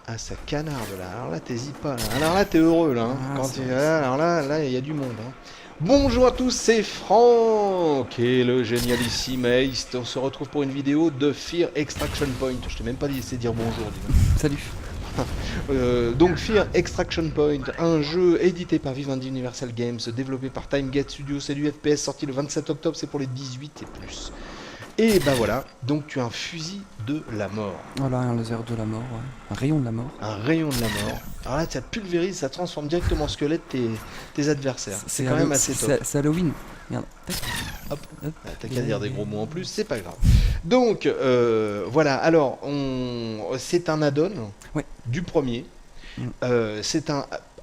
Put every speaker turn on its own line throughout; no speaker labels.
Ah, ça canarde là. Alors là, t'hésites pas là. Alors là, t'es heureux là. Hein.
Ah,
Quand
c'est
tu...
vrai.
Alors là, il y a du monde. Hein. Bonjour à tous, c'est Franck et le génialissime Ace. On se retrouve pour une vidéo de Fear Extraction Point. Je t'ai même pas laissé dire bonjour, dis donc.
Salut.
Donc Fear Extraction Point, un jeu édité par Vivendi Universal Games, développé par TimeGate Studio, c'est du FPS sorti le 27 octobre, c'est pour les 18 et plus. Et bah voilà, donc tu as un fusil de la mort.
Voilà, un laser de la mort, ouais. Un rayon de la mort.
Un rayon de la mort. Alors là, ça pulvérise, ça transforme directement en squelette tes adversaires. C'est quand même assez top.
C'est Halloween. Regarde.
Hop. Ah, t'as qu'à dire des gros mots en plus, c'est pas grave. Donc, voilà, alors, c'est un add-on
Ouais.
du premier.
Mm.
C'est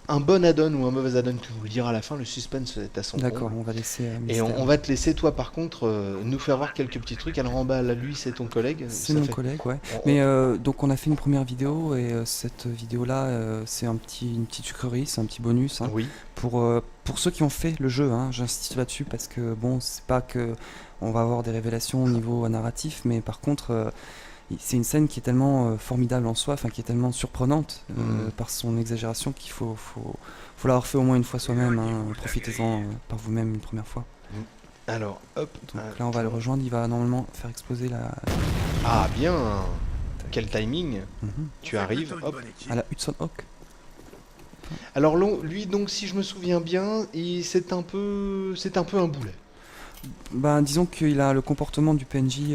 un bon add-on ou un mauvais add-on que je vous le dirai à la fin, le suspense est à son
D'accord,
comble.
on va laisser
Et
mystère.
on va te laisser, toi, par contre, nous faire voir quelques petits trucs. Alors en bas, là, lui, c'est ton collègue.
C'est
Ça
mon
fait-
collègue, ouais.
on-
Mais donc on a fait une première vidéo et cette vidéo-là, c'est une petite sucrerie, c'est un petit bonus. Hein,
Oui.
pour ceux qui ont fait le jeu, hein, j'insiste là-dessus parce que bon, c'est pas que on va avoir des révélations au niveau narratif, mais par contre, c'est une scène qui est tellement formidable en soi, enfin qui est tellement surprenante par son exagération qu'il faut l'avoir fait au moins une fois soi-même. Hein, profitez-en par vous-même une première fois.
Alors, hop.
Donc là, on va le rejoindre, il va normalement faire exploser la.
Ah, bien. Quel timing.
Mhm.
Tu arrives, hop.
À la Hudson Hawk.
Alors lui, donc, si je me souviens bien, c'est un peu un boulet.
Ben, disons qu'il a le comportement du PNJ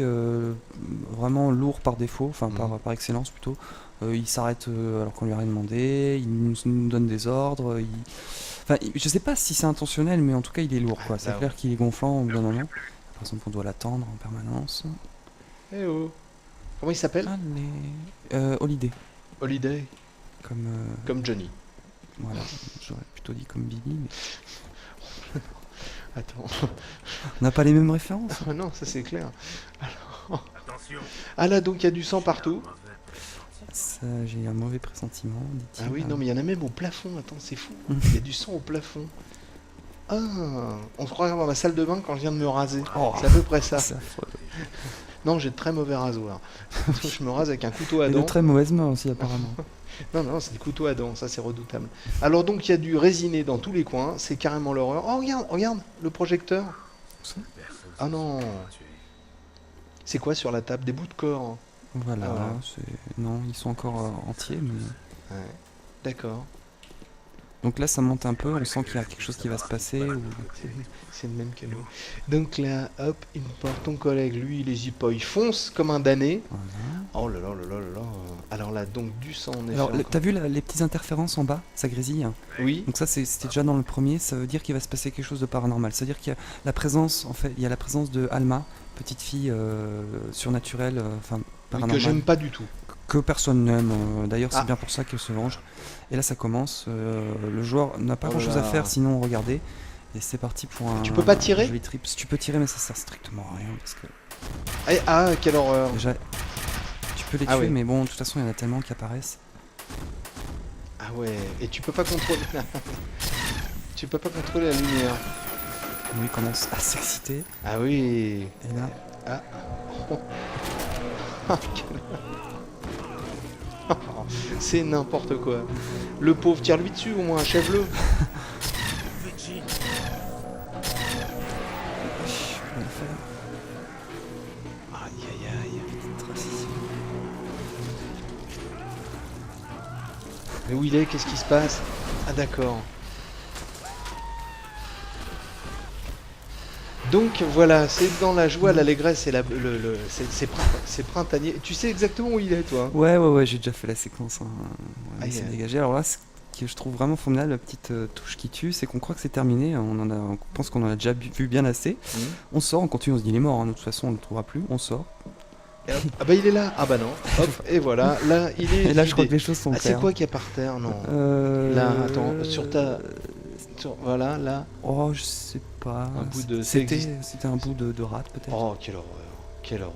vraiment lourd par défaut, enfin par excellence plutôt. Il s'arrête alors qu'on lui a rien demandé, il nous donne des ordres. Enfin, je sais pas si c'est intentionnel, mais en tout cas il est lourd, quoi. C'est clair qu'il est gonflant au bout d'un moment. Par exemple, on doit l'attendre en permanence.
Eh oh. Comment il s'appelle?
Allez. Holiday,
Holiday,
comme
Johnny.
voilà, j'aurais plutôt dit comme Billy, mais
Attends.
on n'a pas les mêmes références.
Ah non, ça c'est clair. Alors... Ah là, donc il y a du sang partout.
Ça, j'ai un mauvais pressentiment, dit-il.
Ah oui, non, mais il y en a même au plafond. Attends, c'est fou. Il y a du sang au plafond. Ah, on se croirait dans ma salle de bain quand je viens de me raser.
Oh.
C'est à peu près ça.
C'est affreux.
Non, j'ai de très mauvais rasoirs. Je me rase avec un couteau à
Et
dents.
de très mauvaises mains aussi, apparemment.
Non, c'est des couteaux à dents, ça c'est redoutable. Alors donc il y a du résiné dans tous les coins, c'est carrément l'horreur. Oh regarde, le projecteur. Ah non. C'est quoi sur la table? Des bouts de corps.
Voilà,
Ah ouais.
non, ils sont encore entiers, mais...
Ouais. D'accord.
Donc là, ça monte un peu, on sent qu'il y a quelque chose qui va se passer.
C'est le même que nous. Donc là, hop, il porte ton collègue, lui il hésite pas, il fonce comme un damné.
Voilà.
Oh là là là là là là. Alors là, donc du sang en effet.
Alors,
encore.
t'as vu les petites interférences en bas? Ça grésille. Hein.
Oui.
Donc ça, c'était déjà dans le premier, ça veut dire qu'il va se passer quelque chose de paranormal. C'est-à-dire qu'il y a la présence, en fait, il y a la présence de Alma, petite fille surnaturelle, enfin
Oui,
paranormale.
que j'aime pas du tout.
Que personne n'aime. D'ailleurs, c'est
Ah.
bien pour ça qu'elle se venge. Et là, ça commence. Le joueur n'a pas
Oh
grand-chose
là
à
là.
faire, sinon regardez. Et c'est parti pour un.
Tu peux pas tirer?
joli trip. Si tu peux tirer, mais ça sert strictement à rien parce que
Ah, quelle horreur.
déjà, tu peux les tuer,
Ah oui.
mais bon, de toute façon, il y en a tellement qui apparaissent.
Ah ouais, et tu peux pas contrôler. Tu peux pas contrôler la lumière.
Lui il commence à s'exciter.
Ah oui.
Et là,
Ah. C'est n'importe quoi. Le pauvre, tire-lui dessus au moins, achève-le.
je peux le faire.
Aïe aïe aïe. Mais où il est? Qu'est-ce qui se passe? Ah d'accord. Donc voilà, c'est dans la joie, l'allégresse et c'est printanier. Tu sais exactement où il est, toi?
Ouais, j'ai déjà fait la séquence. Hein.
Aïe,
Il s'est
aïe.
dégagé. Alors là, ce que je trouve vraiment formidable, la petite touche qui tue, c'est qu'on croit que c'est terminé. On pense qu'on en a déjà vu bien assez. On sort, on continue, on se dit il est mort. Hein. De toute façon, on ne le trouvera plus. On sort.
Et hop. Ah bah il est là. Ah bah non. Hop, et voilà. Là, il est
Et là, je crois que
vidé.
les choses sont
Ah, c'est
claires.
quoi qu'il y a par terre? Non. Là, attends, sur ta... Voilà, là.
Oh, je sais pas.
Un bout de-
C'était un bout de rate, peut-être.
Oh, quelle horreur. Quelle horreur.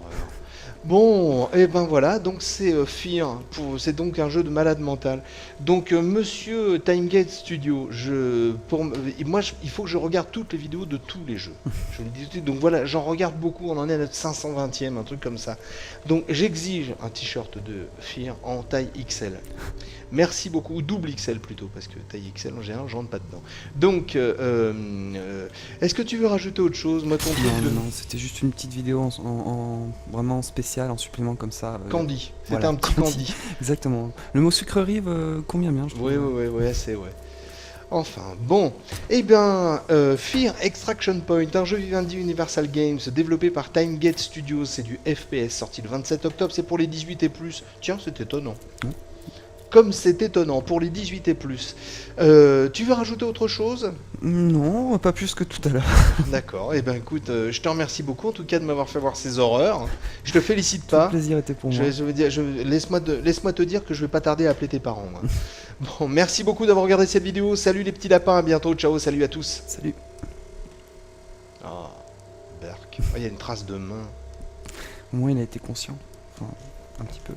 Bon, et ben voilà, donc c'est Fear, c'est donc un jeu de malade mental. Donc monsieur TimeGate Studio, il faut que je regarde toutes les vidéos de tous les jeux. Je le dis tout de suite, donc voilà, j'en regarde beaucoup, on en est à notre 520e, un truc comme ça. Donc j'exige un t-shirt de Fear en taille XL. Merci beaucoup, ou double XL plutôt, parce que taille XL en général, je rentre pas dedans. Donc, est-ce que tu veux rajouter autre chose? Moi, ton truc
Non,
de
non, non, c'était juste une petite vidéo vraiment spéciale, en supplément comme ça.
Candy, c'était
Voilà,
un petit Candy.
Exactement. Le mot sucrerie convient bien, je trouve.
Oui, c'est ouais. Enfin, bon. Eh bien, Fear Extraction Point, un jeu Vivendi Universal Games développé par TimeGate Studios, c'est du FPS, sorti le 27 octobre, c'est pour les 18 et plus. Tiens, c'est étonnant. Comme c'est étonnant, pour les 18 et plus. Tu veux rajouter autre chose?
Non, pas plus que tout à l'heure.
D'accord, eh ben écoute, je te remercie beaucoup en tout cas de m'avoir fait voir ces horreurs. Je te félicite
Tout le
pas.
plaisir était pour moi.
Je veux dire, laisse-moi te dire que je vais pas tarder à appeler tes parents, moi. Bon, merci beaucoup d'avoir regardé cette vidéo. Salut les petits lapins, à bientôt. Ciao, salut à tous.
Salut.
Ah, Berk. Il y a une trace de main.
Au moins, il a été conscient. Enfin, un petit peu.